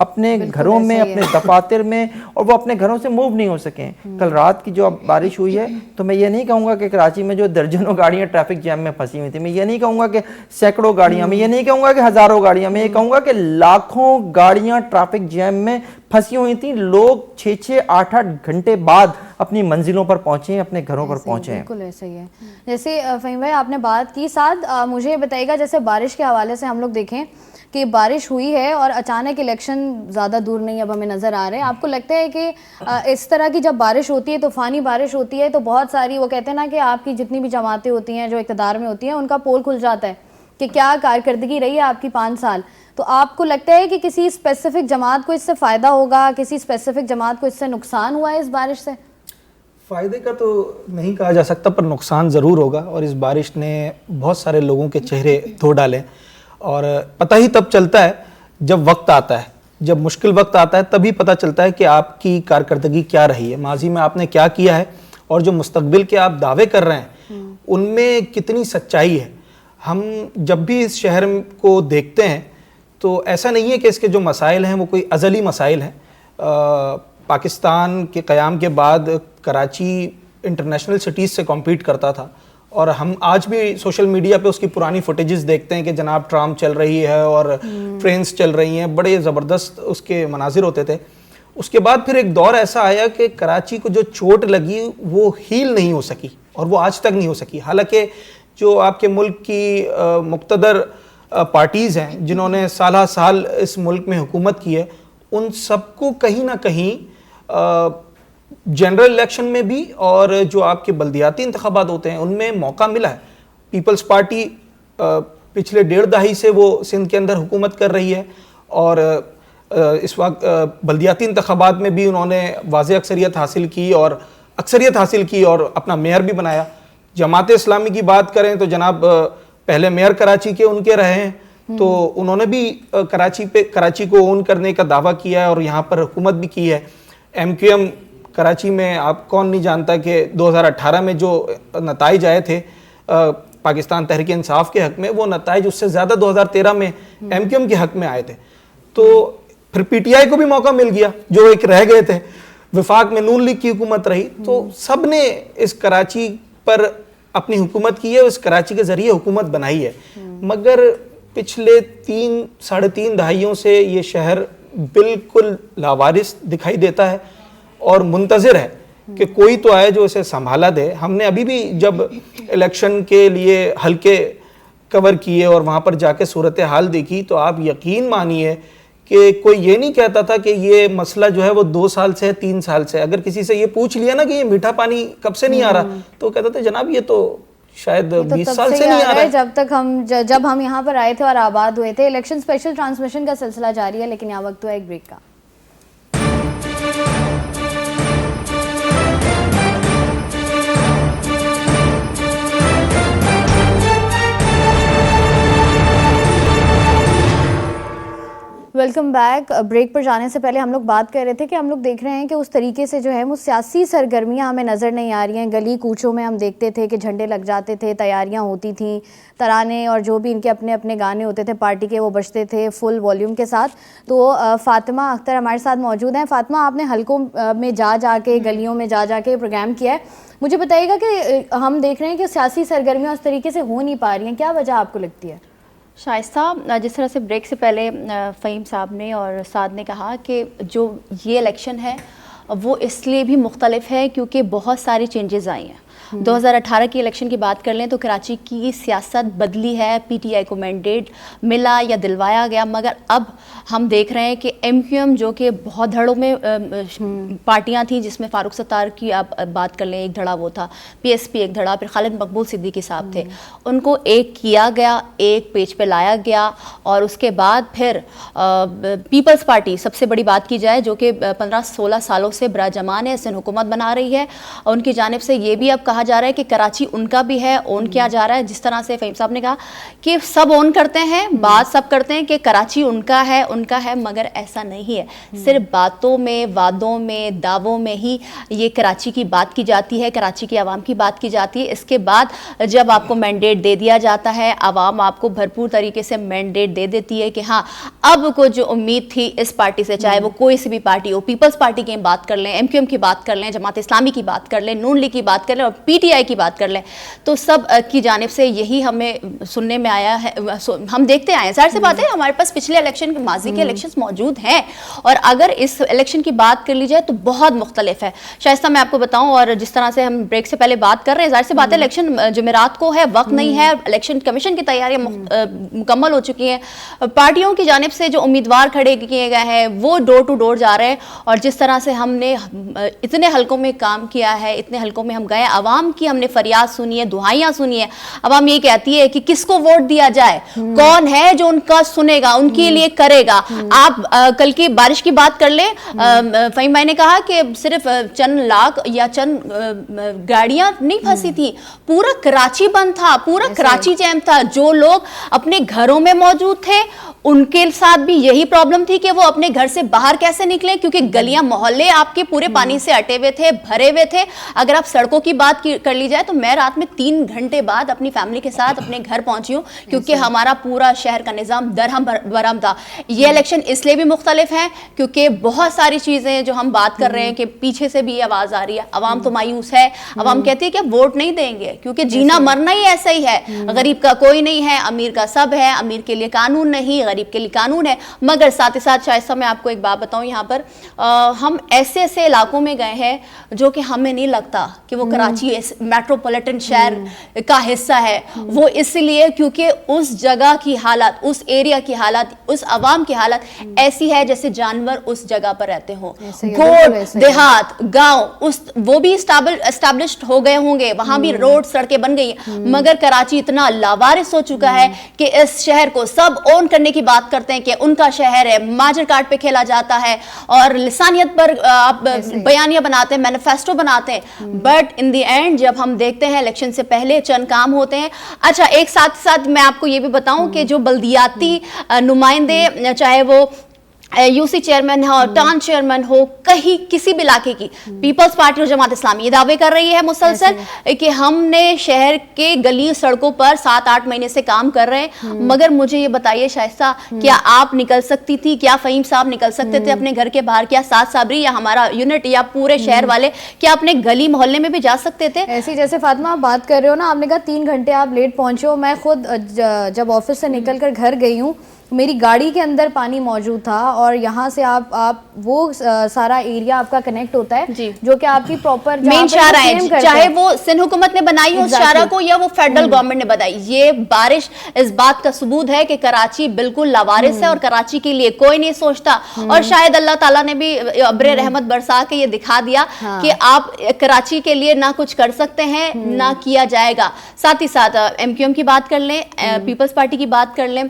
اپنے گھروں میں, اپنے دفاتر میں, اور وہ اپنے گھروں سے موو نہیں ہو سکیں. کل رات کی جو اب بارش ہوئی ہے تو میں یہ نہیں کہوں گا کہ کراچی میں جو درجنوں گاڑیاں ٹریفک جیم میں پھنسی ہوئی تھیں, میں یہ نہیں کہوں گا کہ سینکڑوں گاڑیاں, میں یہ نہیں کہوں گا کہ ہزاروں گاڑیاں, میں یہ کہوں گا کہ لاکھوں گاڑیاں ٹریفک جیم میں پھنسی ہوئی تھیں. لوگ 6-8 گھنٹے بعد اپنی منزلوں پر پہنچے ہیں, اپنے گھروں پر پہنچے ہیں. بالکل ایسا ہی ہے. جیسے فہیم بھائی آپ نے بات کی, ساتھ مجھے بتائیے گا جیسے بارش کے حوالے سے ہم لوگ دیکھیں کہ بارش ہوئی ہے اور اچانک الیکشن زیادہ دور نہیں اب ہمیں نظر آ رہے ہیں. آپ کو لگتا ہے کہ اس طرح کی جب بارش ہوتی ہے, طوفانی بارش ہوتی ہے, تو بہت ساری وہ کہتے ہیں نا کہ آپ کی جتنی بھی جماعتیں ہوتی ہیں جو اقتدار میں ہوتی ہیں ان کا پول کھل جاتا ہے کہ کیا کارکردگی رہی ہے آپ کی 5 سال. تو آپ کو لگتا ہے کہ کسی اسپیسیفک جماعت کو اس سے فائدہ ہوگا, کسی اسپیسیفک جماعت کو اس سے نقصان ہوا ہے اس بارش سے؟ فائدے کا تو نہیں کہا جا سکتا, پر نقصان ضرور ہوگا. اور اس بارش نے بہت سارے لوگوں کے چہرے دھو ڈالے, اور پتہ ہی تب چلتا ہے جب وقت آتا ہے, جب مشکل وقت آتا ہے تبھی پتہ چلتا ہے کہ آپ کی کارکردگی کیا رہی ہے, ماضی میں آپ نے کیا کیا ہے, اور جو مستقبل کے آپ دعوے کر رہے ہیں ان میں کتنی سچائی ہے. ہم جب بھی اس شہر کو دیکھتے ہیں تو ایسا نہیں ہے کہ اس کے جو مسائل ہیں وہ کوئی ازلی مسائل ہیں. پاکستان کے قیام کے بعد کراچی انٹرنیشنل سٹیز سے کمپیٹ کرتا تھا, اور ہم آج بھی سوشل میڈیا پہ اس کی پرانی فوٹیجز دیکھتے ہیں کہ جناب ٹرام چل رہی ہے اور ٹرینز چل رہی ہیں, بڑے زبردست اس کے مناظر ہوتے تھے. اس کے بعد پھر ایک دور ایسا آیا کہ کراچی کو جو چوٹ لگی وہ ہیل نہیں ہو سکی, اور وہ آج تک نہیں ہو سکی. حالانکہ جو آپ کے ملک کی مقتدر پارٹیز ہیں جنہوں نے سالہ سال اس ملک میں حکومت کی ہے, ان سب کو کہیں نہ کہیں جنرل الیکشن میں بھی اور جو آپ کے بلدیاتی انتخابات ہوتے ہیں ان میں موقع ملا ہے. پیپلز پارٹی پچھلے 1.5 دہائی سے وہ سندھ کے اندر حکومت کر رہی ہے, اور اس وقت بلدیاتی انتخابات میں بھی انہوں نے واضح اکثریت حاصل کی اور اپنا میئر بھی بنایا. جماعت اسلامی کی بات کریں تو جناب پہلے میئر کراچی کے ان کے رہے ہیں, تو انہوں نے بھی کراچی کو اون کرنے کا دعویٰ کیا ہے اور یہاں پر حکومت بھی کی ہے. ایم کیو ایم کراچی میں, آپ کون نہیں جانتا کہ 2018 میں جو نتائج آئے تھے پاکستان تحریک انصاف کے حق میں, وہ نتائج اس سے زیادہ 2013 میں ایم کیو ایم کے حق میں آئے تھے. تو پھر پی ٹی آئی کو بھی موقع مل گیا جو ایک رہ گئے تھے, وفاق میں نون لیگ کی حکومت رہی, تو سب نے اس کراچی پر اپنی حکومت کی ہے, اس کراچی کے ذریعے حکومت بنائی ہے. مگر پچھلے 3-3.5 دہائیوں سے یہ شہر بالکل لاوارث دکھائی دیتا ہے اور منتظر ہے کہ کوئی تو آئے جو اسے سنبھالا دے. ہم نے ابھی بھی جب الیکشن کے لیے حلقے کور کیے اور وہاں پر جا کے صورتحال دیکھی, تو آپ یقین مانیے کہ کوئی یہ نہیں کہتا تھا کہ یہ مسئلہ جو ہے وہ 2 سال سے 3 سال سے. اگر کسی سے یہ پوچھ لیا نا کہ یہ میٹھا پانی کب سے نہیں آ رہا, تو کہتا تھا جناب یہ تو شاید 20 سال سے نہیں آ رہا ہے. جب ہم یہاں پر آئے تھے اور آباد ہوئے تھے. الیکشن اسپیشل ٹرانسمیشن کا سلسلہ جاری ہے, لیکن یہاں وقت ہوا ایک بریک کا. Welcome back. بریک پر جانے سے پہلے ہم لوگ بات کر رہے تھے کہ ہم لوگ دیکھ رہے ہیں کہ اس طریقے سے جو ہے وہ سیاسی سرگرمیاں ہمیں نظر نہیں آ رہی ہیں. گلی کوچوں میں ہم دیکھتے تھے کہ جھنڈے لگ جاتے تھے, تیاریاں ہوتی تھیں, ترانے اور جو بھی ان کے اپنے اپنے گانے ہوتے تھے پارٹی کے وہ بجتے تھے فل والیوم کے ساتھ. تو فاطمہ اختر ہمارے ساتھ موجود ہیں. فاطمہ, آپ نے حلقوں میں جا کے, گلیوں میں جا کے پروگرام کیا ہے. مجھے بتائیے گا کہ ہم دیکھ رہے ہیں کہ سیاسی سرگرمیاں اس طریقے سے ہو نہیں پا رہی ہیں, کیا وجہ آپ کو لگتی ہے؟ شائستہ, جس طرح سے بریک سے پہلے فہیم صاحب نے اور سعد نے کہا کہ جو یہ الیکشن ہے وہ اس لیے بھی مختلف ہے کیونکہ بہت ساری چینجز آئی ہیں. 2018 کی الیکشن کی بات کر لیں تو کراچی کی سیاست بدلی ہے, پی ٹی آئی کو مینڈیٹ ملا یا دلوایا گیا, مگر اب ہم دیکھ رہے ہیں کہ ایم کیو ایم جو کہ بہت دھڑوں میں پارٹیاں تھیں, جس میں فاروق ستار کی آپ بات کر لیں ایک دھڑا وہ تھا, پی ایس پی ایک دھڑا, پھر خالد مقبول صدیقی صاحب تھے, ان کو ایک کیا گیا, ایک پیج پہ لایا گیا, اور اس کے بعد پھر پیپلز پارٹی سب سے بڑی بات کی جائے جو کہ 15-16 سالوں سے براجمان ہے, سندھ حکومت بنا رہی ہے, اور ان کی جانب سے یہ بھی اب اب کہا جا رہا ہے کہ کراچی ان کا بھی ہے, اون کیا جا رہا ہے. جس طرح سے فہیم صاحب نے کہا کہ سب اون کرتے ہیں, بات سب کرتے ہیں کہ کراچی ان کا ہے, مگر ایسا نہیں ہے. صرف باتوں میں, وعدوں میں, دعووں میں ہی یہ کراچی کی بات کی جاتی ہے, کراچی کی عوام کی بات کی جاتی ہے. اس کے بعد جب آپ کو مینڈیٹ دے دیا جاتا ہے, عوام آپ کو بھرپور طریقے سے مینڈیٹ دے دیتی ہے کہ ہاں اب کو جو امید تھی اس پارٹی سے, چاہے وہ کوئی سی بھی پارٹی ہو, پیپلز پارٹی کی بات کر لیں, MQM کی بات کر لیں, جماعت اسلامی کی بات کر لیں, نون لیگ کی بات کر لیں اور PTI کی بات کر لیں, تو سب کی جانب سے یہی ہمیں سننے میں آیا ہے, ہم دیکھتے آئے ہیں. ظاہر سی بات ہے ہمارے پاس پچھلے الیکشن, ماضی کے الیکشنز موجود ہیں, اور اگر اس الیکشن کی بات کر لی جائے تو بہت مختلف ہے. شائستہ میں آپ کو بتاؤں, اور جس طرح سے ہم بریک سے پہلے بات کر رہے ہیں, ظاہر سی بات ہے الیکشن جمعرات کو ہے, وقت نہیں ہے, الیکشن کمیشن کی تیاریاں مکمل ہو چکی ہیں, پارٹیوں کی جانب سے جو امیدوار کھڑے کیے گئے ہیں وہ ڈور ٹو ڈور جا رہے ہیں. اور جس طرح سے ہم نے اتنے حلقوں میں کام کیا ہے, اتنے حلقوں میں ہم گئے, عوام کی ہم نے فریاد سنی ہے, دعائیاں سنی ہے. عوام یہ کہتی ہے کہ کس کو ووٹ دیا جائے, کون ہے جو ان کا سنے گا, ان کے لیے کرے گا. آپ کل کی بارش کی بات کر لیں, فہیم بھائی نے کہا کہ صرف چند لاکھ یا چند گاڑیاں نہیں پھنسی تھی, پورا کراچی بند تھا, پورا کراچی جیم تھا. جو لوگ اپنے گھروں میں موجود تھے ان کے ساتھ بھی یہی پرابلم تھی کہ وہ اپنے گھر سے باہر کیسے نکلیں, کیونکہ گلیاں محلے آپ کے پورے پانی سے اٹے ہوئے تھے, بھرے ہوئے تھے. اگر آپ سڑکوں کی بات کر لی جائے تو میں رات میں 3 گھنٹے بعد اپنی فیملی کے ساتھ اپنے گھر پہنچی ہوں, کیونکہ ہمارا پورا شہر کا نظام درہم برہم تھا. یہ الیکشن اس لیے بھی مختلف ہے کیونکہ بہت ساری چیزیں جو ہم بات کر رہے ہیں کہ پیچھے سے بھی آواز آ رہی ہے, عوام تو مایوس ہے, عوام کہتی ہے کہ ووٹ نہیں دیں گے کیونکہ جینا مرنا ہی ایسا ہی ہے, غریب کا کوئی نہیں ہے, امیر کا سب ہے, امیر کے لیے قانون نہیں, غریب کے لیے قانون ہے. مگر ساتھ ہی ساتھ شائستہ میں آپ کو ایک بات بتاؤں, یہاں پر ہم ایسے ایسے علاقوں میں گئے ہیں جو کہ ہمیں نہیں لگتا کہ وہ کراچی میٹروپولیٹن شہر کا حصہ ہے. وہ اس لیے کیونکہ اس جگہ کی حالت, اس ایریا کی حالت, اس عوام کی حالت ایسی ہے جیسے جانور اس جگہ پر رہتے ہوں. گھوڑ دیہات گاؤں وہ بھی اسٹیبلشڈ ہو گئے ہوں گے, وہاں بھی روڈ سڑکیں بن گئی ہیں, مگر کراچی اتنا لاوارث ہو چکا ہے کہ اس شہر کو سب اون کرنے کی بات کرتے ہیں کہ ان کا شہر ہے, ماجر کارڈ پہ کھیلا جاتا ہے اور لسانیت پر آپ بیانیہ بناتے ہیں, مینیفیسٹو بناتے ہیں, بٹ ان دی اینڈ جب ہم دیکھتے ہیں الیکشن سے پہلے چند کام ہوتے ہیں. اچھا, ایک ساتھ میں آپ کو یہ بھی بتاؤں کہ جو بلدیاتی نمائندے, چاہے وہ UC چیئرمین ہو, ٹاؤن چیئرمین ہو, کہیں کسی بھی علاقے کی, پیپلز پارٹی اور جماعت اسلامی یہ دعوے کر رہی ہے مسلسل کہ ہم نے شہر کے گلی سڑکوں پر 7-8 مہینے سے کام کر رہے ہیں. مگر مجھے یہ بتائیے شائستہ, کیا آپ نکل سکتی تھی, کیا فہیم صاحب نکل سکتے تھے اپنے گھر کے باہر, کیا سعد صابری یا ہمارا یونٹ یا پورے شہر والے کیا اپنے گلی محلے میں بھی جا سکتے تھے؟ ایسی جیسے فاطمہ آپ بات کر رہے ہو نا, آپ نے کہا 3 گھنٹے آپ لیٹ پہنچے ہو. میں خود جب آفس سے نکل کر گھر گئی ہوں, میری گاڑی کے اندر پانی موجود تھا, اور یہاں سے آپ وہ سارا ایریا آپ کا کنیکٹ ہوتا ہے جو کہ آپ کی پراپر مین شاہراہ ہے, چاہے وہ سندھ حکومت نے بنائی ہو اس شاہراہ کو یا وہ فیڈرل گورنمنٹ نے بنائی. یہ بارش اس بات کا ثبوت ہے کہ کراچی بالکل لاوارث ہے اور کراچی کے لیے کوئی نہیں سوچتا. اور شاید اللہ تعالیٰ نے بھی ابر رحمت برسا کے یہ دکھا دیا کہ آپ کراچی کے لیے نہ کچھ کر سکتے ہیں نہ کیا جائے گا. ساتھ ہی ساتھ MQM کی بات کر لیں, پیپلز پارٹی کی بات کر لیں,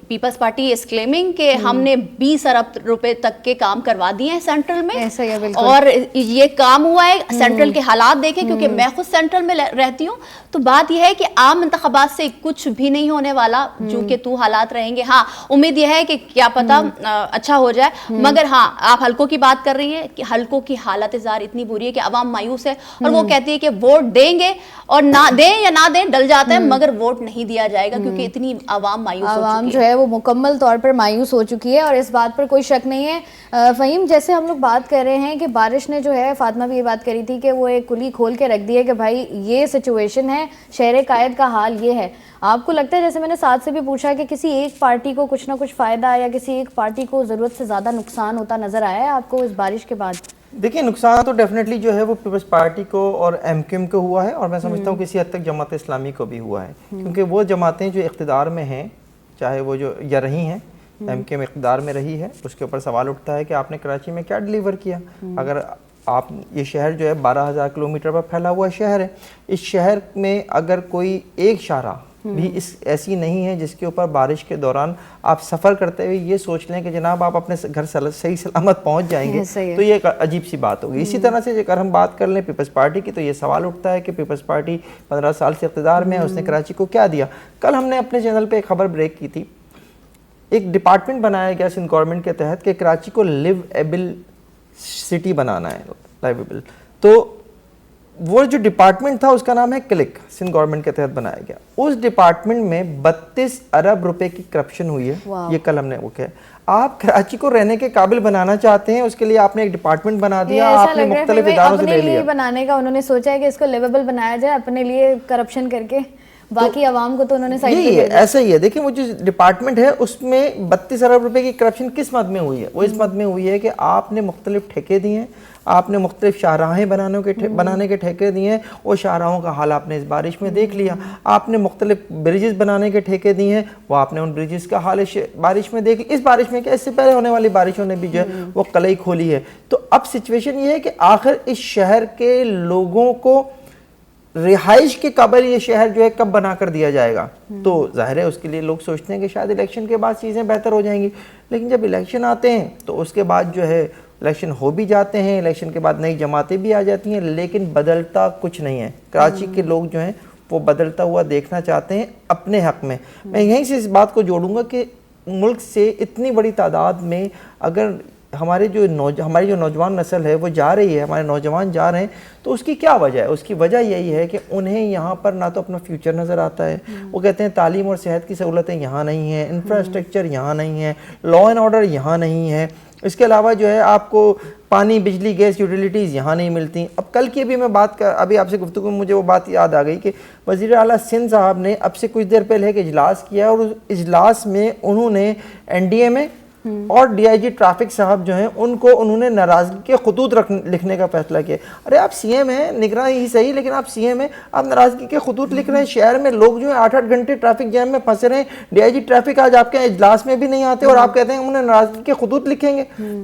پیپلز پارٹی اس کلیمنگ کہ ہم نے 20 ارب روپے تک کے کام کروا دیے ہیں سینٹرل میں, اور یہ کام ہوا ہے. سینٹرل کے حالات دیکھیں, کیونکہ میں خود سینٹرل میں رہتی ہوں, تو بات یہ ہے کہ عام انتخابات سے کچھ بھی نہیں ہونے والا, جو کہ تو حالات رہیں گے. ہاں, امید یہ ہے کہ کیا پتہ اچھا ہو جائے, مگر ہاں آپ حلقوں کی بات کر رہی ہیں کہ حلقوں کی حالت ظاہر اتنی بری ہے کہ عوام مایوس ہے, اور وہ کہتی ہے کہ ووٹ دیں گے, اور نہ دیں یا نہ دیں ڈل جاتا ہے, مگر ووٹ نہیں دیا جائے گا کیونکہ اتنی عوام مایوس ہو چکی ہے. عوام جو ہے وہ مکمل طور پر مایوس ہو چکی ہے, اور اس بات پر کوئی شک نہیں ہے. فہیم, جیسے ہم لوگ بات کر رہے ہیں کہ بارش نے جو ہے, فاطمہ بھی یہ بات کری تھی کہ وہ ایک کلی کھول کے رکھ دی ہے کہ بھائی یہ سچویشن ہے, شہر قائد کا حال یہ ہے. آپ کو لگتا ہے, جیسے میں نے ساتھ سے بھی پوچھا, کہ کسی ایک پارٹی کو کچھ نہ کچھ فائدہ یا کسی ایک پارٹی کو ضرورت سے زیادہ نقصان ہوتا نظر آیا ہے آپ کو اس بارش کے بعد؟ دیکھیں, نقصان تو ڈیفینیٹلی جو ہے وہ پیپلز پارٹی کو اور MQM کو ہوا ہے, اور میں سمجھتا ہوں کسی حد تک جماعت اسلامی کو بھی ہوا ہے, کیونکہ وہ جماعتیں جو اقتدار میں ہیں, چاہے وہ جو یا رہی ہیں, MQM اقتدار میں رہی ہے, اس کے اوپر سوال اٹھتا ہے کہ آپ نے کراچی میں کیا ڈیلیور کیا. اگر آپ, یہ شہر جو ہے 12,000 کلومیٹر پر پھیلا ہوا شہر ہے, اس شہر میں اگر کوئی ایک شاہراہ بھی ایسی نہیں ہے جس کے اوپر بارش کے دوران آپ سفر کرتے ہوئے یہ سوچ لیں کہ جناب آپ اپنے گھر صحیح سلامت پہنچ جائیں گے, تو یہ ایک عجیب سی بات ہوگی. اسی طرح سے اگر ہم بات کر لیں پیپلز پارٹی کی, تو یہ سوال اٹھتا ہے کہ پیپلز پارٹی 15 سال سے اقتدار میں ہے, اس نے کراچی کو کیا دیا. کل ہم نے اپنے چینل پہ ایک خبر بریک کی تھی, ایک ڈپارٹمنٹ بنایا گیا سندھ گورنمنٹ کے تحت کہ کراچی کو لیو ایبل سٹی بنانا ہے, لائیویبل. تو وہ جو ڈپارٹمنٹ تھا اس کا نام ہے کلک, سندھ گورنمنٹ کے تحت بنایا گیا. اس ڈپارٹمنٹ میں 32 ارب روپے کی کرپشن ہوئی ہے. یہ کل ہم نے وہ کہا. آپ کراچی کو رہنے کے قابل بنانا چاہتے ہیں, اس کے لیے آپ نے ایک ڈپارٹمنٹ بنا دیا, آپ نے مختلف اداروں سے لے لیا. بنانے کا انہوں نے سوچا ہے کہ اس کو لیویبل بنایا جائے اپنے لیے کرپشن کر کے, باقی عوام کو تو انہوں نے سائڈ پہ کر دیا. ایسا ہی ہے. دیکھیں وہ جو ڈپارٹمنٹ ہے اس میں 32 ارب روپے کی کرپشن کس مد میں ہوئی ہے؟ وہ اس مد میں ہوئی ہے کہ آپ نے مختلف ٹھیکے دیے ہیں, آپ نے مختلف شاہراہیں بنانے کے ٹھیکے دیے ہیں. وہ شاہراہوں کا حال آپ نے اس بارش میں دیکھ لیا. آپ نے مختلف بریجز بنانے کے ٹھیکے دیے ہیں, وہ آپ نے ان بریجز کا حال بارش میں دیکھ لیا. اس بارش میں کیا, اس سے پہلے ہونے والی بارشوں نے بھی جو ہے وہ قلعی کھولی ہے. تو اب سچویشن یہ ہے کہ آخر اس شہر کے لوگوں کو رہائش کے قابل یہ شہر جو ہے کب بنا کر دیا جائے گا. تو ظاہر ہے اس کے لیے لوگ سوچتے ہیں کہ شاید الیکشن کے بعد چیزیں بہتر ہو جائیں گی. لیکن جب الیکشن آتے ہیں تو اس کے بعد جو ہے الیکشن ہو بھی جاتے ہیں, الیکشن کے بعد نئی جماعتیں بھی آ جاتی ہیں, لیکن بدلتا کچھ نہیں ہے. کراچی کے لوگ جو ہیں وہ بدلتا ہوا دیکھنا چاہتے ہیں اپنے حق میں. میں یہیں سے اس بات کو جوڑوں گا کہ ملک سے اتنی بڑی تعداد میں اگر ہماری جو نوجوان نسل ہے وہ جا رہی ہے, ہمارے نوجوان جا رہے ہیں, تو اس کی کیا وجہ ہے؟ اس کی وجہ یہی ہے کہ انہیں یہاں پر نہ تو اپنا فیوچر نظر آتا ہے. وہ کہتے ہیں تعلیم اور صحت کی سہولتیں یہاں نہیں ہیں, انفراسٹرکچر یہاں نہیں ہے, لا اینڈ آرڈر یہاں نہیں ہے. اس کے علاوہ جو ہے آپ کو پانی, بجلی, گیس, یوٹیلیٹیز یہاں نہیں ملتی. اب کل کی بھی میں ابھی آپ سے گفتگو میں مجھے وہ بات یاد آ گئی کہ وزیر اعلیٰ سندھ صاحب نے اب سے کچھ دیر پہلے ایک اجلاس کیا, اور اس اجلاس میں انہوں نے این ڈی اے میں اور ڈی آئی جی ٹریفک صاحب جو ہیں انہوں نے ناراضگی کے خطوط لکھنے کا فیصلہ کیا. ارے آپ سی ایم ہیں, نگراں ہی صحیح, لیکن آپ سی ایم ہیں, آپ ناراضگی کے خطوط لکھ رہے ہیں. شہر میں لوگ جو ہیں 8-8 گھنٹے ٹریفک جیم میں پھنسے رہے ہیں, ڈی آئی جی ٹریفک آج آپ کے اجلاس میں بھی نہیں آتے اور آپ کہتے ہیں انہیں ناراضگی کے خطوط لکھیں گے.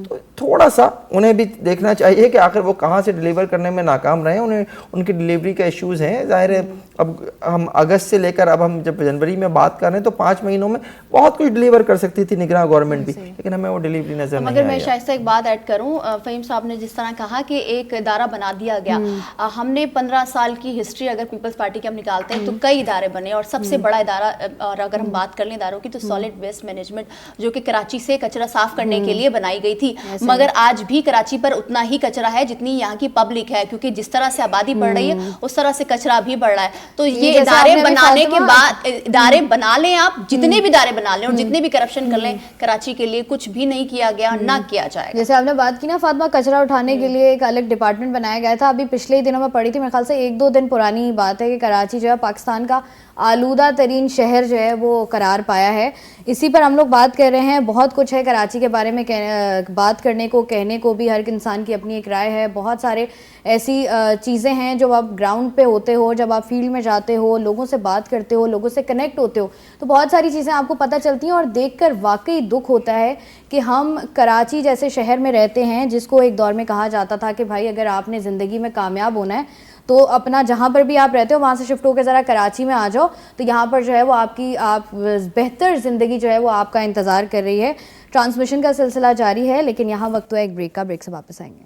تو تھوڑا سا انہیں بھی دیکھنا چاہیے کہ آخر وہ کہاں سے ڈیلیور کرنے میں ناکام رہے ہیں. انہیں ان کی ڈیلیوری کا ایشوز ہیں. ظاہر ہے اب ہم اگست سے لے کر اب ہم جب جنوری میں بات کر رہے ہیں تو 5 مہینوں میں بہت کچھ ڈیلیور کر سکتی تھی نگراں گورنمنٹ بھی, لیکن ہمیں وہ ڈیلیوری نظر نہیں آئی. اگر میں شائستہ ایک بات ایڈ کروں, فہیم صاحب نے جس طرح کہا کہ ایک ادارہ بنا دیا گیا, ہم نے 15 سال کی ہسٹری اگر پیپلز پارٹی کے ہم نکالتے ہیں تو کئی ادارے بنے, اور سب سے بڑا ادارہ, اور اگر ہم بات کر لیں اداروں کی, تو سالڈ ویسٹ مینجمنٹ, جو کہ کراچی سے کچرا صاف کرنے کے لیے بنائی گئی تھی. مگر آج بھی کراچی پر اتنا ہی کچرا ہے جتنی یہاں کی پبلک ہے, کیونکہ جس طرح سے آبادی بڑھ رہی ہے اس طرح سے کچرا بھی بڑھ رہا ہے. تو یہ ادارے بنانے کے بعد, ادارے بنا لیں آپ, جتنے بھی ادارے بنا لیں اور جتنے بھی کرپشن کر لیں, کراچی کے لیے کچھ بھی نہیں کیا گیا, نہ کیا جائے. جیسے آپ نے بات کی نا فاطمہ, کچرا اٹھانے کے لیے ایک الگ ڈپارٹمنٹ بنایا گیا تھا. ابھی پچھلے ہی دنوں میں پڑھی تھی, میرے خیال سے 1-2 دن پرانی بات ہے, کہ کراچی جو ہے پاکستان کا آلودہ ترین شہر جو ہے وہ قرار پایا ہے. اسی پر ہم لوگ بات کر رہے ہیں. بہت کچھ ہے کراچی کے بارے میں بات کرنے کو, کہنے کو بھی. ہر ایک انسان کی اپنی ایک رائے ہے. بہت سارے ایسی چیزیں ہیں جو آپ گراؤنڈ پہ ہوتے ہو, جب آپ فیلڈ میں جاتے ہو, لوگوں سے بات کرتے ہو, لوگوں سے کنیکٹ ہوتے ہو, تو بہت ساری چیزیں آپ کو پتہ چلتی ہیں, اور دیکھ کر واقعی دکھ ہوتا ہے کہ ہم کراچی جیسے شہر میں رہتے ہیں جس کو ایک دور میں کہا جاتا تھا کہ بھائی اگر آپ نے زندگی میں کامیاب ہونا ہے تو اپنا جہاں پر بھی آپ رہتے ہو وہاں سے شفٹ ہو کے ذرا کراچی میں آ جاؤ, تو یہاں پر جو ہے وہ آپ بہتر زندگی جو ہے وہ آپ کا انتظار کر رہی ہے. ٹرانسمیشن کا سلسلہ جاری ہے, لیکن یہاں وقت ہے ایک بریک کا. بریک سے واپس آئیں گے.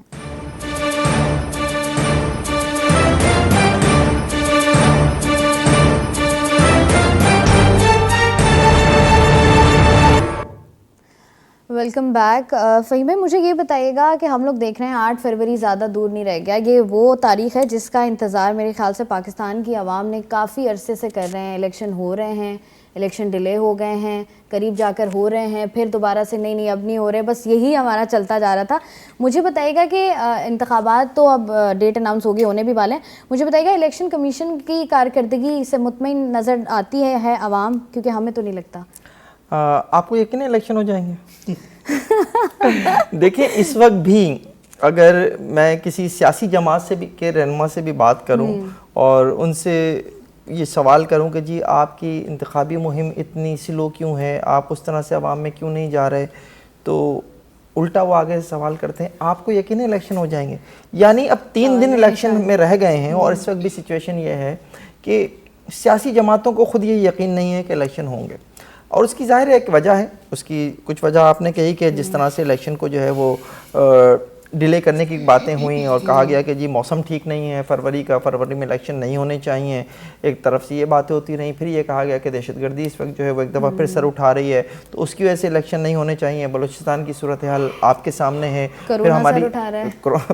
Welcome back. فہیم بھائی, مجھے یہ بتائیے گا کہ ہم لوگ دیکھ رہے ہیں 8 فروری زیادہ دور نہیں رہ گیا. یہ وہ تاریخ ہے جس کا انتظار میرے خیال سے پاکستان کی عوام نے کافی عرصے سے کر رہے ہیں. الیکشن ہو رہے ہیں, الیکشن ڈیلے ہو گئے ہیں, قریب جا کر ہو رہے ہیں, پھر دوبارہ سے نہیں اب نہیں ہو رہے. بس یہی ہمارا چلتا جا رہا تھا. مجھے بتائیے گا کہ انتخابات تو اب ڈیٹ اناؤنس ہونے بھی والے ہیں. مجھے بتائیے گا الیکشن کمیشن کی کارکردگی سے مطمئن نظر آتی ہے عوام, کیونکہ ہمیں تو نہیں لگتا. آپ کو یقین ہے الیکشن ہو جائیں گے؟ دیکھیں اس وقت بھی اگر میں کسی سیاسی جماعت سے بھی کے رہنما سے بھی بات کروں اور ان سے یہ سوال کروں کہ جی آپ کی انتخابی مہم اتنی سلو کیوں ہے, آپ اس طرح سے عوام میں کیوں نہیں جا رہے, تو الٹا وہ آگے سوال کرتے ہیں آپ کو یقین ہے الیکشن ہو جائیں گے. یعنی اب 3 دن الیکشن میں رہ گئے ہیں, اور اس وقت بھی سچویشن یہ ہے کہ سیاسی جماعتوں کو خود یہ یقین نہیں ہے کہ الیکشن ہوں گے، اور اس کی ظاہر ہے ایک وجہ ہے، اس کی کچھ وجہ آپ نے کہی کہ جس طرح سے الیکشن کو جو ہے وہ ڈیلے کرنے کی باتیں ہوئیں اور کہا گیا کہ جی موسم ٹھیک نہیں ہے فروری میں الیکشن نہیں ہونے چاہیے، ایک طرف سے یہ باتیں ہوتی رہیں، پھر یہ کہا گیا کہ دہشت گردی اس وقت جو ہے وہ ایک دفعہ پھر سر اٹھا رہی ہے تو اس کی وجہ سے الیکشن نہیں ہونے چاہیے، بلوچستان کی صورتحال آپ کے سامنے ہے، پھر ہماری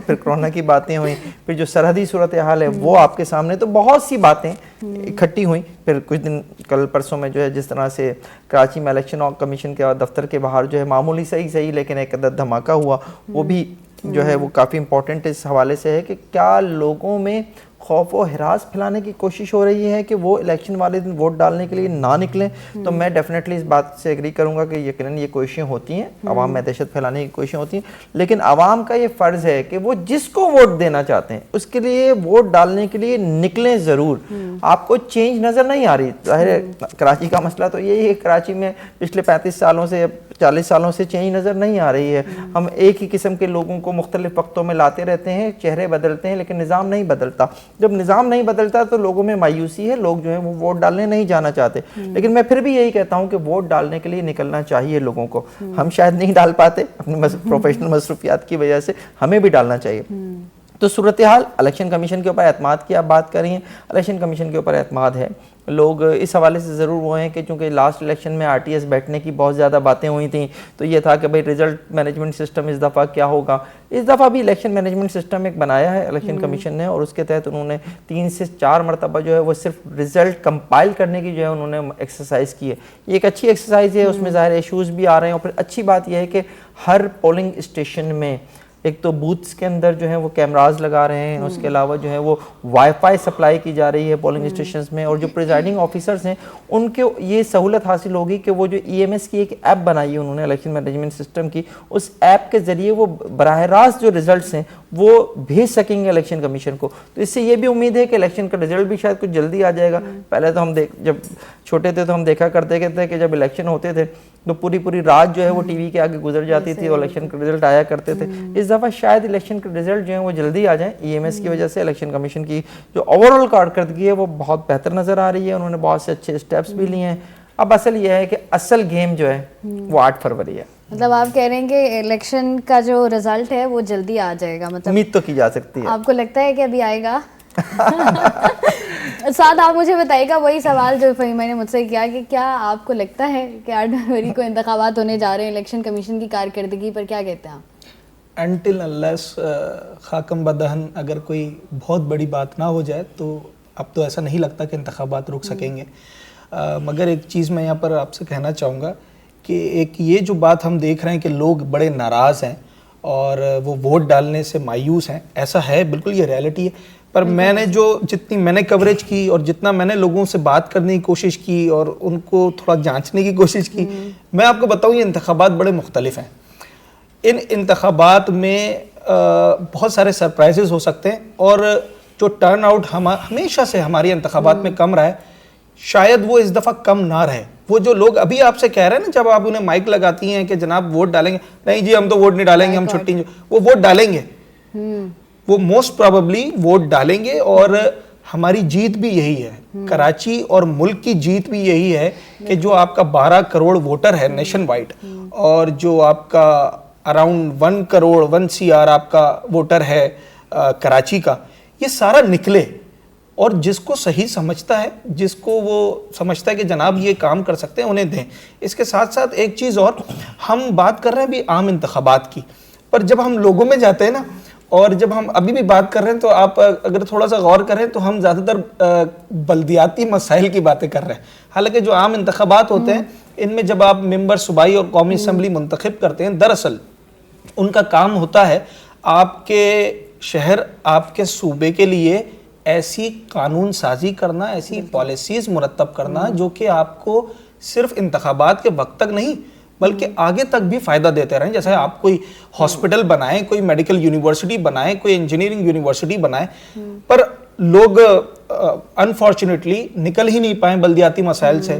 پھر کرونا کی باتیں ہوئیں، پھر جو سرحدی صورتحال ہے وہ آپ کے سامنے، تو بہت سی باتیں اکٹھی ہوئیں. پھر کچھ دن کل پرسوں میں جو ہے جس طرح سے کراچی میں الیکشن کمیشن کے دفتر کے باہر جو ہے معمولی صحیح لیکن ایک عدد دھماکہ ہوا، وہ بھی جو ہے وہ کافی امپورٹنٹ اس حوالے سے ہے کہ کیا لوگوں میں خوف و ہراس پھیلانے کی کوشش ہو رہی ہے کہ وہ الیکشن والے دن ووٹ ڈالنے کے لیے نہ نکلیں. تو میں ڈیفینیٹلی اس بات سے ایگری کروں گا کہ یقیناً یہ کوششیں ہوتی ہیں، عوام میں دہشت پھیلانے کی کوششیں ہوتی ہیں، لیکن عوام کا یہ فرض ہے کہ وہ جس کو ووٹ دینا چاہتے ہیں اس کے لیے ووٹ ڈالنے کے لیے نکلیں ضرور. آپ کو چینج نظر نہیں آ رہی، ظاہر ہے کراچی کا مسئلہ تو یہی ہے، کراچی میں پچھلے 35 سالوں سے 40 سالوں سے چینج نظر نہیں آ رہی ہے. ہم ایک ہی قسم کے لوگوں کو مختلف وقتوں میں لاتے رہتے ہیں، چہرے بدلتے ہیں لیکن نظام نہیں بدلتا. جب نظام نہیں بدلتا تو لوگوں میں مایوسی ہے، لوگ جو ہیں وہ ووٹ ڈالنے نہیں جانا چاہتے. لیکن میں پھر بھی یہی کہتا ہوں کہ ووٹ ڈالنے کے لیے نکلنا چاہیے لوگوں کو. ہم شاید نہیں ڈال پاتے اپنی پروفیشنل مصروفیات کی وجہ سے، ہمیں بھی ڈالنا چاہیے. تو صورتحال الیکشن کمیشن کے اوپر اعتماد کی آپ بات کر رہی ہیں، الیکشن کمیشن کے اوپر اعتماد ہے. لوگ اس حوالے سے ضرور وہ ہیں کہ چونکہ لاسٹ الیکشن میں آر ٹی ایس بیٹھنے کی بہت زیادہ باتیں ہوئی تھیں، تو یہ تھا کہ بھئی ریزلٹ مینجمنٹ سسٹم اس دفعہ کیا ہوگا. اس دفعہ بھی الیکشن مینجمنٹ سسٹم ایک بنایا ہے الیکشن کمیشن نے، اور اس کے تحت انہوں نے 3 سے 4 مرتبہ جو ہے وہ صرف ریزلٹ کمپائل کرنے کی جو ہے انہوں نے ایکسرسائز کی ہے. یہ ایک اچھی ایکسرسائز ہے، اس میں ظاہر ایشوز بھی آ رہے ہیں. اور پھر اچھی بات یہ ہے کہ ہر پولنگ اسٹیشن میں ایک تو بوتھس کے اندر جو ہے وہ کیمراز لگا رہے ہیں، اس کے علاوہ جو ہے وہ وائی فائی سپلائی کی جا رہی ہے پولنگ اسٹیشنز میں، اور جو پریزائڈنگ آفیسرز ہیں ان کے یہ سہولت حاصل ہوگی کہ وہ جو ای ایم ایس کی ایک ایپ بنائی ہے انہوں نے الیکشن مینجمنٹ سسٹم کی، اس ایپ کے ذریعے وہ براہ راست جو ریزلٹس ہیں وہ بھیج سکیں گے الیکشن کمیشن کو. تو اس سے یہ بھی امید ہے کہ الیکشن کا رزلٹ بھی شاید کچھ جلدی آ جائے گا. پہلے تو ہم جب چھوٹے تھے تو ہم دیکھا کرتے تھے کہ جب الیکشن ہوتے تھے تو پوری رات جو ہے وہ ٹی وی کے آگے گزر جاتی تھی اور الیکشن کا رزلٹ آیا کرتے تھے. اس دفعہ شاید الیکشن کے رزلٹ جو ہیں وہ جلدی آ جائیں. ای ایم ایس کی وجہ سے الیکشن کمیشن کی جو اوور آل کارکردگی ہے وہ بہت بہتر نظر آ رہی ہے. انہوں نے بہت سے اچھے اسٹیپس بھی لیے ہیں. اب اصل یہ ہے کہ اصل گیم جو ہے وہ 8 فروری ہے. مطلب آپ کہہ رہے ہیں کہ الیکشن کا جو رزلٹ ہے وہ جلدی آ جائے گا، مطلب امید تو کی جا سکتی ہے. آپ کو لگتا ہے کہ ابھی آئے گا؟ ساتھ آپ مجھے بتائیے گا وہی سوال جو فہیمہ نے مجھ سے کیا کہ کیا آپ کو لگتا ہے کہ 8 فروری کو انتخابات ہونے جا رہے ہیں، الیکشن کمیشن کی کارکردگی پر کیا کہتے ہیں آپ؟ انٹل انلیس خاکم بدہن اگر کوئی بہت بڑی بات نہ ہو جائے تو اب تو ایسا نہیں لگتا کہ انتخابات رک سکیں گے. مگر ایک چیز میں یہاں پر آپ سے کہنا چاہوں گا کہ ایک یہ جو بات ہم دیکھ رہے ہیں کہ لوگ بڑے ناراض ہیں اور وہ ووٹ ڈالنے سے مایوس ہیں، ایسا ہے، بالکل یہ ریئلٹی ہے. پر میں نے جتنی میں نے کوریج کی اور جتنا میں نے لوگوں سے بات کرنے کی کوشش کی اور ان کو تھوڑا جانچنے کی کوشش کی، میں آپ کو بتاؤں یہ انتخابات بڑے مختلف ہیں. ان انتخابات میں بہت سارے سرپرائزز ہو سکتے ہیں، اور جو ٹرن آؤٹ ہمیشہ سے ہماری انتخابات میں کم رہا ہے، شاید وہ اس دفعہ کم نہ رہے. وہ جو لوگ ابھی آپ سے کہہ رہے ہیں نا، جب آپ انہیں مائک لگاتی ہیں کہ جناب ووٹ ڈالیں گے، نہیں جی ہم تو ووٹ نہیں ڈالیں گے، ہم چھٹی، وہ ووٹ ڈالیں گے، وہ موسٹ پروبیبلی ووٹ ڈالیں گے. اور ہماری جیت بھی یہی ہے، کراچی اور ملک کی جیت بھی یہی ہے کہ جو آپ کا 12 کروڑ ووٹر ہے نیشن وائڈ، اور جو آپ کا اراؤنڈ 1 کروڑ 1 CR آپ کا ووٹر ہے کراچی کا، یہ سارا نکلے. اور جس کو صحیح سمجھتا ہے، جس کو وہ سمجھتا ہے کہ جناب یہ کام کر سکتے ہیں، انہیں دیں. اس کے ساتھ ساتھ ایک چیز اور، ہم بات کر رہے ہیں بھی عام انتخابات کی، پر جب ہم لوگوں میں جاتے ہیں نا، اور جب ہم ابھی بھی بات کر رہے ہیں تو آپ اگر تھوڑا سا غور کریں تو ہم زیادہ تر بلدیاتی مسائل کی باتیں کر رہے ہیں. حالانکہ جو عام انتخابات ہوتے ہیں ان میں جب آپ ممبر صوبائی اور قومی اسمبلی منتخب کرتے ہیں، دراصل ان کا کام ہوتا ہے آپ کے شہر، آپ کے صوبے کے لیے ایسی قانون سازی کرنا، ایسی پالیسیز مرتب کرنا جو کہ آپ کو صرف انتخابات کے وقت تک نہیں بلکہ آگے تک بھی فائدہ دیتے رہیں. جیسے آپ کوئی ہاسپٹل بنائیں، کوئی میڈیکل یونیورسٹی بنائیں، کوئی انجینئرنگ یونیورسٹی بنائیں، پر لوگ انفارچونیٹلی نکل ہی نہیں پائیں بلدیاتی مسائل سے.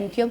MQM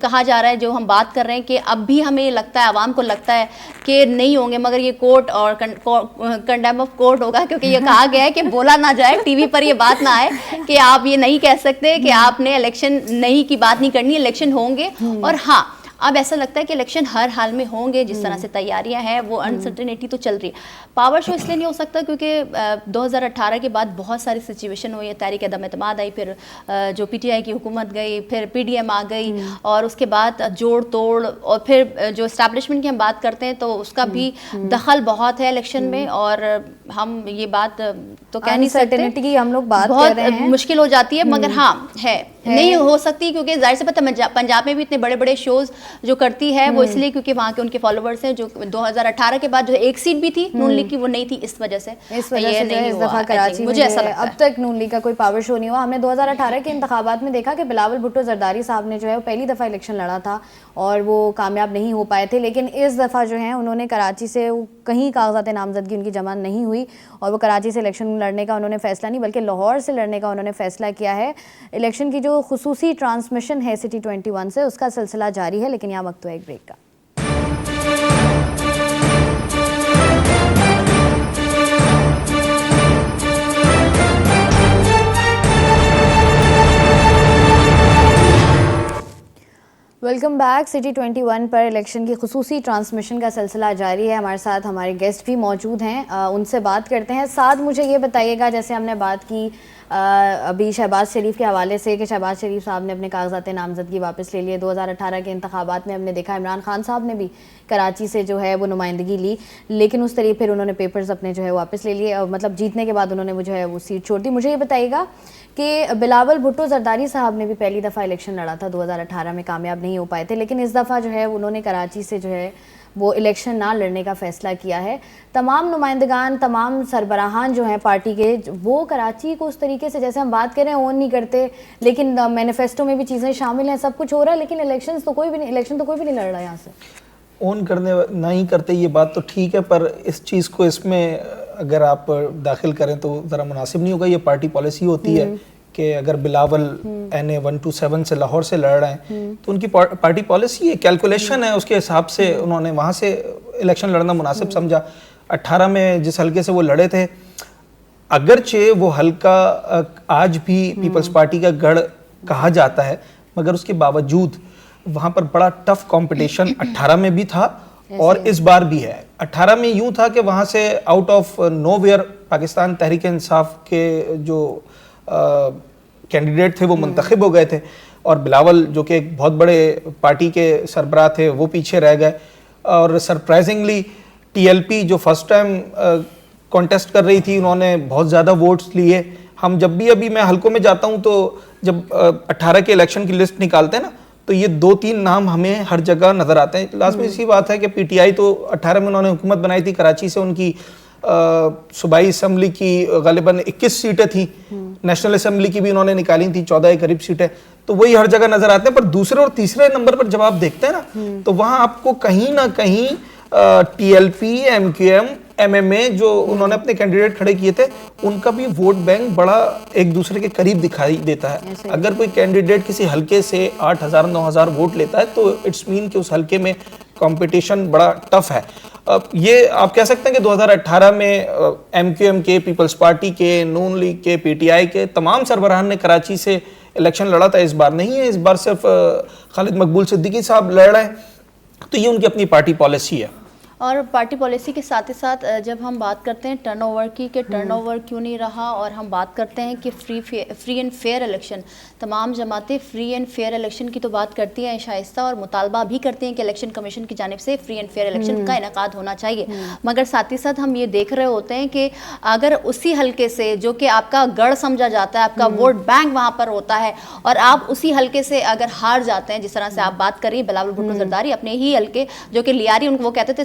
کہا جا رہا ہے, جو ہم بات کر رہے ہیں کہ اب بھی ہمیں لگتا ہے, عوام کو لگتا ہے کہ نہیں ہوں گے, مگر یہ کورٹ اور کنڈیم آف کورٹ ہوگا, کیونکہ یہ کہا گیا ہے کہ بولا نہ جائے, ٹی وی پر یہ بات نہ آئے کہ آپ یہ نہیں کہہ سکتے کہ آپ نے الیکشن نہیں کی بات نہیں کرنی, الیکشن ہوں گے. اور ہاں اب ایسا لگتا ہے کہ الیکشن ہر حال میں ہوں گے, جس طرح سے تیاریاں ہیں وہ انسرٹنٹی تو چل رہی ہے. پاور شو اس لیے نہیں ہو سکتا کیونکہ 2018 کے بعد بہت ساری سچویشن ہوئی ہے, تحریک عدم اعتماد آئی, پھر جو پی ٹی آئی کی حکومت گئی, پھر پی ڈی ایم آ گئی, اور اس کے بعد جوڑ توڑ, اور پھر جو اسٹیبلشمنٹ کی ہم بات کرتے ہیں تو اس کا بھی دخل بہت ہے الیکشن میں, اور ہم یہ بات تو کہہ نہیں سکتے انسرٹنٹی کی ہم لوگ بات کر بہت رہے ہیں, مشکل ہو جاتی ہے, مگر ہاں ہے نہیں ہو سکتی, کیونکہ ظاہر سی بات ہے پنجاب میں بھی اتنے بڑے بڑے شوز جو کرتی ہے وہ اس لیے کیونکہ وہاں کے ان کے فالوورز ہیں, جو 2018 کے بعد جو ایک سیٹ بھی تھی نون لیگ کی وہ نہیں تھی, اس وجہ سے جو ہے اس دفعہ کراچی مجھے ایسا میں لگتا اب ہے. تک نون لیگ کا کوئی پاور شو نہیں ہوا. ہم نے 2018 کے انتخابات میں دیکھا کہ بلاول بھٹو زرداری صاحب نے جو ہے وہ پہلی دفعہ الیکشن لڑا تھا اور وہ کامیاب نہیں ہو پائے تھے, لیکن اس دفعہ جو ہے انہوں نے کراچی سے کہیں کاغذات نامزدگی ان کی جمع نہیں ہوئی اور وہ کراچی سے الیکشن لڑنے کا انہوں نے فیصلہ نہیں بلکہ لاہور سے لڑنے کا انہوں نے فیصلہ کیا ہے. الیکشن کی جو خصوصی ٹرانسمیشن ہے سٹی 21 سے, اس کا سلسلہ جاری ہے, لیکن یہاں وقت ہوا ایک بریک کا. Welcome back. سٹی 21 پر الیکشن کی خصوصی ٹرانسمیشن کا سلسلہ جاری ہے. ہمارے ساتھ ہمارے گیسٹ بھی موجود ہیں, ان سے بات کرتے ہیں. ساتھ مجھے یہ بتائیے گا, جیسے ہم نے بات کی ابھی شہباز شریف کے حوالے سے کہ شہباز شریف صاحب نے اپنے کاغذات نامزدگی واپس لے لیے. 2018 کے انتخابات میں ہم نے دیکھا عمران خان صاحب نے بھی کراچی سے جو ہے وہ نمائندگی لی, لیکن اس طریقے پھر انہوں نے پیپرز اپنے جو ہے واپس لے لیے, مطلب جیتنے کے بعد انہوں نے جو ہے وہ سیٹ چھوڑ دی. مجھے یہ بتائیے گا کہ بلاول بھٹو زرداری صاحب نے بھی پہلی دفعہ الیکشن لڑا تھا 2018 میں, کامیاب نہیں ہو پائے تھے, لیکن اس دفعہ جو ہے انہوں نے کراچی سے جو ہے وہ الیکشن نہ لڑنے کا فیصلہ کیا ہے. تمام نمائندگان, تمام سربراہان جو ہیں پارٹی کے, وہ کراچی کو اس طریقے سے جیسے ہم بات کر رہے ہیں اون نہیں کرتے, لیکن مینیفیسٹو میں بھی چیزیں شامل ہیں, سب کچھ ہو رہا ہے, لیکن الیکشن تو کوئی بھی نہیں لڑ رہا یہاں سے. اون کرنے نہیں کرتے یہ بات تو ٹھیک ہے, پر اس چیز کو اس میں اگر آپ داخل کریں تو ذرا مناسب نہیں ہوگا. یہ پارٹی پالیسی ہوتی ہے کہ اگر بلاول NA 127 سے لاہور سے لڑ رہے ہیں تو ان کی پارٹی پالیسی ہے, کیلکولیشن ہے, اس کے حساب سے انہوں نے وہاں سے الیکشن لڑنا مناسب سمجھا. 18 میں جس حلقے سے وہ لڑے تھے, اگرچہ وہ حلقہ آج بھی پیپلز پارٹی کا گڑھ کہا جاتا ہے, مگر اس کے باوجود وہاں پر بڑا ٹف کمپٹیشن 18 میں بھی تھا اور اس بار بھی ہے. 18 میں یوں تھا کہ وہاں سے out of nowhere Pakistan Tehreek Insaf کے جو کینڈیڈیٹ تھے وہ منتخب ہو گئے تھے, اور بلاول جو کہ ایک بہت بڑے پارٹی کے سربراہ تھے وہ پیچھے رہ گئے. اور سرپرائزنگلی TLP جو فرسٹ ٹائم کانٹیسٹ کر رہی تھی, انہوں نے بہت زیادہ ووٹس لیے. ہم جب بھی ابھی میں حلقوں میں جاتا ہوں تو جب 18 کے الیکشن کی لسٹ نکالتے ہیں نا, تو یہ 2-3 نام ہمیں ہر جگہ نظر آتے ہیں. لازمی اسی بات ہے کہ PTI تو 18 میں انہوں نے حکومت بنائی تھی, کراچی سے ان کی صوبائی اسمبلی کی غالباً 21 سیٹیں تھیں, نیشنل اسمبلی کی بھی انہوں نے نکالی تھیں 14 کے قریب سیٹیں, تو وہی ہر جگہ نظر آتے ہیں. پر دوسرے اور تیسرے نمبر پر جب آپ دیکھتے ہیں نا تو وہاں آپ کو کہیں نہ کہیں TLP, MQM, MMA جو انہوں نے اپنے کینڈیڈیٹ کھڑے کیے تھے, ان کا بھی ووٹ بینک بڑا ایک دوسرے کے قریب دکھائی دیتا ہے. اگر کوئی کینڈیڈیٹ کسی حلقے سے 8,000-9,000 ووٹ لیتا ہے تو اٹس مین کہ اس حلقے میں کمپٹیشن بڑا ٹف ہے. یہ آپ کہہ سکتے ہیں کہ 2018 میں MQM کے, پیپلز پارٹی کے, نون لیگ کے, PTI کے تمام سربراہان نے کراچی سے الیکشن لڑا تھا. اس بار نہیں ہے, اس بار صرف خالد مقبول صدیقی صاحب لڑ رہے ہیں. تو یہ ان کی اپنی پارٹی پالیسی ہے. اور پارٹی پالیسی کے ساتھ ہی ساتھ جب ہم بات کرتے ہیں ٹرن اوور کی کہ ٹرن اوور کیوں نہیں رہا, اور ہم بات کرتے ہیں کہ فری اینڈ فیئر الیکشن, تمام جماعتیں فری اینڈ فیئر الیکشن کی تو بات کرتی ہیں شائستہ, اور مطالبہ بھی کرتی ہیں کہ الیکشن کمیشن کی جانب سے فری اینڈ فیئر الیکشن کا انعقاد ہونا چاہیے. مگر ساتھ ہی ساتھ ہم یہ دیکھ رہے ہوتے ہیں کہ اگر اسی حلقے سے جو کہ آپ کا گڑھ سمجھا جاتا ہے, آپ کا ووٹ بینک وہاں پر ہوتا ہے, اور آپ اسی حلقے سے اگر ہار جاتے ہیں, جس طرح سے آپ بات کر رہی ہیں بلاول بھٹو زرداری اپنے ہی حلقے جو کہ لیاری, ان کو وہ کہتے تھے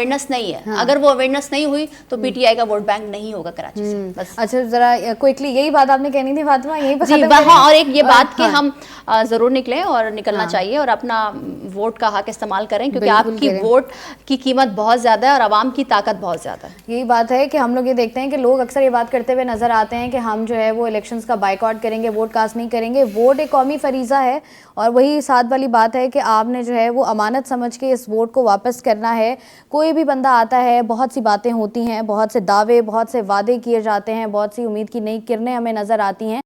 اویئرنیس نہیں ہے. اگر وہ اویئرنیس نہیں ہوئی تو پی ٹی آئی کا ووٹ بینک نہیں ہوگا کراچی سے. بس اچھا ذرا کوئکلی یہی بات آپ نے کہنی تھی فاطمہ, یہیں پہ جی ختم کریں. ہاں, اور ایک یہ بات کہ ہم ضرور نکلیں اور نکلنا چاہیے اور اپنا ووٹ کا حق استعمال کریں, کیونکہ آپ کی ووٹ کی قیمت بہت زیادہ ہے اور عوام کی طاقت بہت زیادہ ہے. یہی بات ہے کہ ہم لوگ یہ دیکھتے ہیں کہ لوگ اکثر یہ بات کرتے ہوئے نظر آتے ہیں کہ ہم جو ہے وہ الیکشنز کا بائیکاٹ کریں گے, ووٹ کاسٹ نہیں کریں گے. ووٹ ایک قومی فریضہ ہے اور وہی ساتھ والی بات ہے کہ آپ نے جو ہے وہ امانت سمجھ کے اس ووٹ کو واپس کرنا ہے. کوئی بھی بندہ آتا ہے, بہت سی باتیں ہوتی ہیں, بہت سے دعوے, بہت سے وعدے کیے جاتے ہیں, بہت سی امید کی نئی کرنیں ہمیں نظر آتی ہیں.